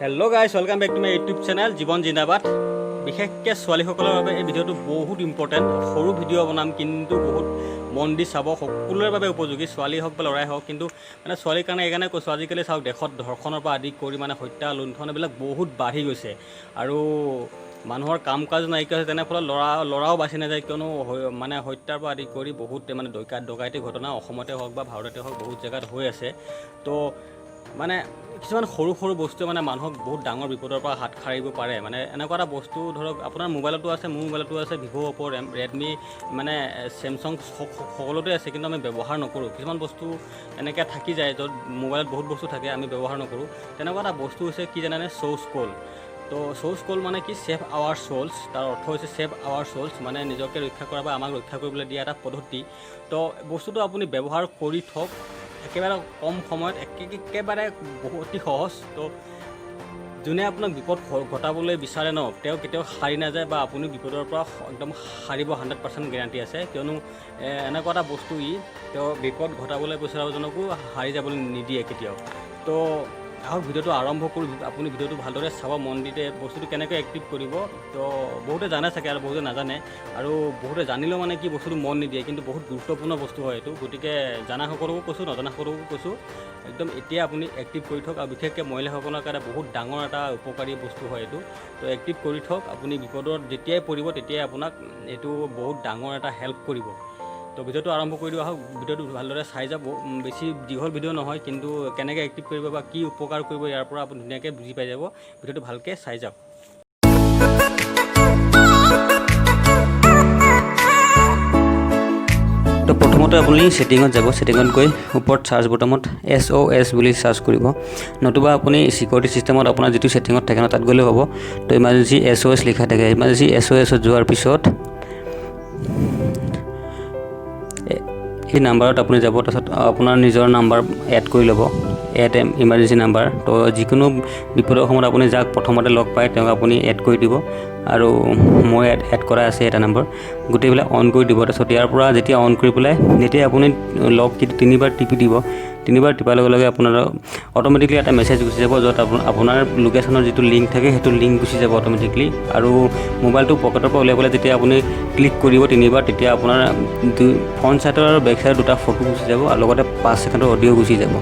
Hello' guys, welcome back to my YouTube channel Jiwan Zindabad. বিশেষকৈ ছোৱালীসকলৰ বাবে এই ভিডিঅ'টো বহুত ইম্পৰ্টেণ্ট। সৰু ভিডিঅ' বনাম কিন্তু বহুত মন দি চাব, সকলোৰে বাবে উপযোগী, ছোৱালী হওক বা ল'ৰাই হওক। কিন্তু মানে ছোৱালীৰ কাৰণে এইকাৰণে কৈছোঁ, আজিকালি চাওক দেশত ধৰ্ষণৰ পৰা আদি কৰি মানে হত্যা লুণ্ঠন এইবিলাক বহুত বাঢ়ি গৈছে আৰু মানুহৰ কাম কাজ নাইকিয়া হৈছে। তেনে ফলত ল'ৰাও বাচি নাযায়, কিয়নো মানে হত্যাৰ পৰা আদি কৰি বহুত মানে ডকাইতি ঘটনা অসমতে হওক বা ভাৰততে হওক বহুত জেগাত হৈ আছে। তো মানে কিছুমান সৰু সৰু বস্তুৱে মানে মানুহক বহুত ডাঙৰ বিপদৰ পৰা হাত সাৰিব পাৰে। মানে এনেকুৱা এটা বস্তু ধৰক আপোনাৰ মোবাইলতো আছে, মোৰ মোবাইলতো আছে, ভিভ' অপ' ৰেডমি মানে চেমচাং সকলোতে আছে, কিন্তু আমি ব্যৱহাৰ নকৰোঁ। কিছুমান বস্তু এনেকৈ থাকি যায় য'ত মোবাইলত বহুত বস্তু থাকে আমি ব্যৱহাৰ নকৰোঁ। তেনেকুৱা এটা বস্তু হৈছে কি জানেনে, চ'ৰ্চ কল। তো চ'ৰ্চ কল মানে কি, ছেভ আৱাৰ চ'লছ। তাৰ অৰ্থ হৈছে ছেভ আৱাৰ চ'লছ, মানে নিজকে ৰক্ষা কৰা বা আমাক ৰক্ষা কৰিবলৈ দিয়া এটা পদ্ধতি। তো বস্তুটো আপুনি ব্যৱহাৰ কৰি থওক, একেবাৰে কম সময়ত, একেবাৰে অতি সহজ। তো যোনে আপোনাক বিপদ ঘটাবলৈ বিচাৰে ন, তেওঁ কেতিয়াও সাৰি নাযায় বা আপুনি বিপদৰ পৰা একদম সাৰিব 100% গেৰাণ্টি আছে। কিয়নো এনেকুৱা এটা বস্তু তেওঁ বিপদ ঘটাবলৈ বিচৰাজনকো সাৰি যাবলৈ নিদিয়ে কেতিয়াও। তো আহক ভিডিঅ'টো আৰম্ভ কৰোঁ। আপুনি ভিডিঅ'টো ভালদৰে চাব, মন দি বস্তুটো কেনেকৈ এক্টিভ কৰিব। তো বহুতে জানে চাগে আৰু বহুতে নাজানে, আৰু বহুতে জানিলেও মানে কি বস্তুটো মন নিদিয়ে, কিন্তু বহুত গুৰুত্বপূৰ্ণ বস্তু হয় এইটো। গতিকে জানাসকলকো কৈছোঁ, নজনাসকলকো কৈছোঁ, একদম এতিয়া আপুনি এক্টিভ কৰি থওক। আৰু বিশেষকৈ মহিলাসকলৰ কাৰণে বহুত ডাঙৰ এটা উপকাৰী বস্তু হয় এইটো। তো এক্টিভ কৰি থওক। আপুনি বিপদত যেতিয়াই পৰিব তেতিয়াই আপোনাক এইটো বহুত ডাঙৰ এটা হেল্প কৰিব। তো ভিডিঅ'টো আৰম্ভ কৰি দিওঁ আহক। ভিডিঅ'টো ভালদৰে চাই যাব। বেছি দীঘল ভিডিঅ' নহয়, কিন্তু কেনেকৈ এক্টিভ কৰিব বা কি উপকাৰ কৰিব ইয়াৰ পৰা আপুনি ধুনীয়াকৈ বুজি পাই যাব। ভিডিঅ'টো ভালকৈ চাই যাওক। তো প্ৰথমতে আপুনি ছেটিঙত যাব। ছেটিঙত গৈ ওপৰত চাৰ্চ বটনত SOS বুলি চাৰ্চ কৰিব, নতুবা আপুনি ছিকিউৰিটি চিষ্টেমত আপোনাৰ যিটো ছেটিঙত থাকে ন তাত গ'লেও হ'ব। তো ইমাৰ্জেঞ্চি SOS লিখা থাকে। ইমাৰ্জেঞ্চি SOSত যোৱাৰ পিছত এই নাম্বাৰত আপুনি যাব। তাৰপিছত আপোনাৰ নিজৰ নাম্বাৰ এড কৰি ল'ব, এড ইমাৰ্জেঞ্চি নাম্বাৰ। তো যিকোনো বিপদৰ সময়ত আপুনি যাক প্ৰথমতে লগ পায় তেওঁক আপুনি এড কৰি দিব। আৰু মই এড কৰা আছে এটা নম্বৰ, গোটেইবিলাক অন কৰি দিব। তাৰপিছত ইয়াৰ পৰা যেতিয়া অন কৰি পেলাই যেতিয়া আপুনি লগ কিটো 3বাৰ টিপি দিব, 3বাৰ টিপাৰ লগে লগে আপোনাৰ অট'মেটিকলি এটা মেছেজ গুচি যাব, য'ত আপোনাৰ লোকেশ্যনৰ যিটো লিংক থাকে সেইটো লিংক গুচি যাব অট'মেটিকলি। আৰু মোবাইলটো পকেটৰ পৰা উলিয়াই পেলাই যেতিয়া আপুনি ক্লিক কৰিব 3বাৰ, তেতিয়া আপোনাৰ ফ্ৰণ্ট ছাইডৰ আৰু বেক ছাইডৰ দুটা ফটো গুচি যাব, আৰু লগতে 5 ছেকেণ্ডৰ অডিঅ' গুচি যাব।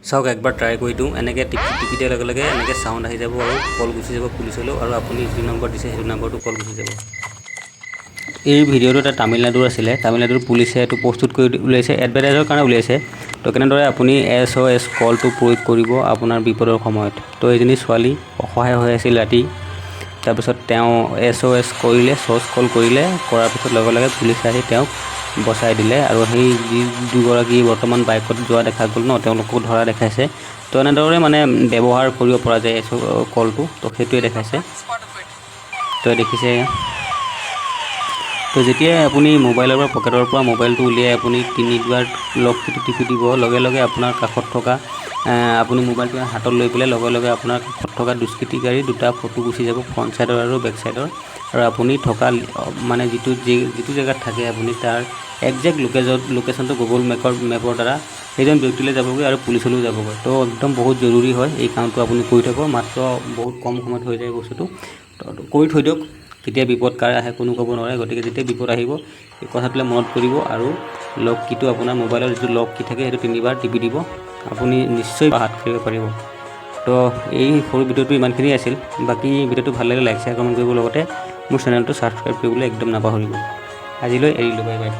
চাওক একবাৰ ট্ৰাই কৰি দিওঁ। এনেকৈ টিপি দিয়াৰ লগে লগে এনেকৈ চাউণ্ড আহি যাব আৰু কল গুচি যাব পুলিচলৈও, আৰু আপুনি যি নম্বৰ দিছে সেইটো নম্বৰটো কল গুচি যাব। এই ভিডিঅ'টো এটা তামিলনাডুৰ আছিলে। তামিলনাডুৰ পুলিচে এইটো প্ৰস্তুত কৰি উলিয়াইছে, এডভাৰটাইজৰ কাৰণে উলিয়াইছে। তো কেনেদৰে আপুনি SOS কলটো প্ৰয়োগ কৰিব আপোনাৰ বিপদৰ সময়ত। তো এজনী ছোৱালী অসহায় হৈ আছিল ৰাতি, তাৰপিছত তেওঁ SOS কৰিলে, চ'ৰ্চ কল কৰিলে, কৰাৰ পিছত লগে লগে পুলিচে আহি তেওঁক বচাই দিলে। আৰু সেই যি দুগৰাকী বৰ্তমান বাইকত যোৱা দেখা গ'ল ন, তেওঁলোকো ধৰা দেখাইছে। তো এনেদৰে মানে ব্যৱহাৰ কৰিব পৰা যায় SOS কলটো। তো সেইটোৱে দেখাইছে, তো দেখিছে। তো যেতিয়াই আপুনি মোবাইলৰ পৰা পকেটৰ পৰা মোবাইলটো উলিয়াই আপুনি 3বাৰ লক কিটো টিপি দিব, লগে লগে আপোনাৰ কাষত থকা আপুনি মোবাইলটো হাতত লৈ পেলাই লগে লগে আপোনাৰ কাষত থকা দুষ্কৃতিকাৰী দুটা ফটো গুচি যাব, ফ্ৰণ্ট ছাইডৰ আৰু বেক ছাইডৰ। আৰু আপুনি থকা মানে যিটো জেগাত থাকে আপুনি তাৰ একজেক্ট লোকেশ্যনটো গুগল মেপৰ দ্বাৰা সেইজন ব্যক্তিলৈ যাবগৈ আৰু পুলিচলৈও যাবগৈ। তো একদম বহুত জৰুৰী হয় এই কামটো আপুনি কৰি থাকক। মাত্ৰ বহুত কম সময়ত হৈ যায় বস্তুটো। তো কৰি থৈ দিয়ক, কেতিয়া বিপদ কাৰ আহে কোনো ক'ব নোৱাৰে। গতিকে যেতিয়া বিপদ আহিব এই কথাটোলৈ মনত কৰিব, আৰু লক কিটো আপোনাৰ মোবাইলৰ যিটো লক কি থাকে সেইটো 3বাৰ টিপি দিব, আপুনি নিশ্চয় হাত সাৰিব পাৰিব। তো এই সৰু ভিডিঅ'টো ইমানখিনি আছিল। বাকী ভিডিঅ'টো ভাল লাগিলে লাইক শ্বেয়াৰ কমেণ্ট কৰিব, লগতে মোৰ চেনেলটো ছাবস্ক্ৰাইব কৰিবলৈ একদম নাপাহৰিব। আজিলৈ এৰিলোঁ, বাই বাই।